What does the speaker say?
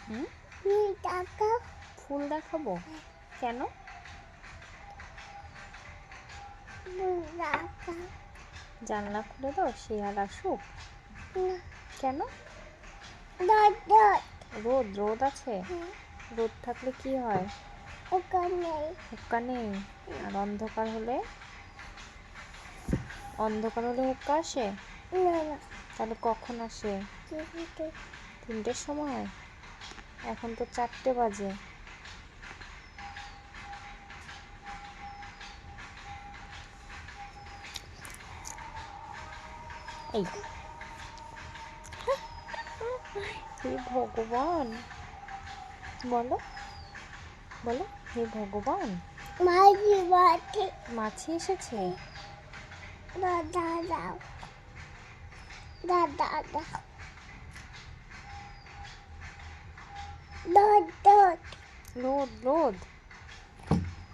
হুম, টাকা ফুল দেখাবো? কেন? টাকা জানলা খুলে দাও, শিয়াল আসুক। কেন? দর দর রোদ রোদ আছে? রোদ থাকলে কি হয়? ওখানে হুক্কা নেই। আর অন্ধকার হলে? অন্ধকার হলে হুক্কা আসে? না না তাহলে কখন আসে? 3টের সময়? এখন তো 4টে বাজে। এই, হে ভগবান, বলো বলো, হে ভগবান। মাঝি মাঝি মাছি এসেছে? দাদা দাও দাদা দাও দর দর রোদ রোদ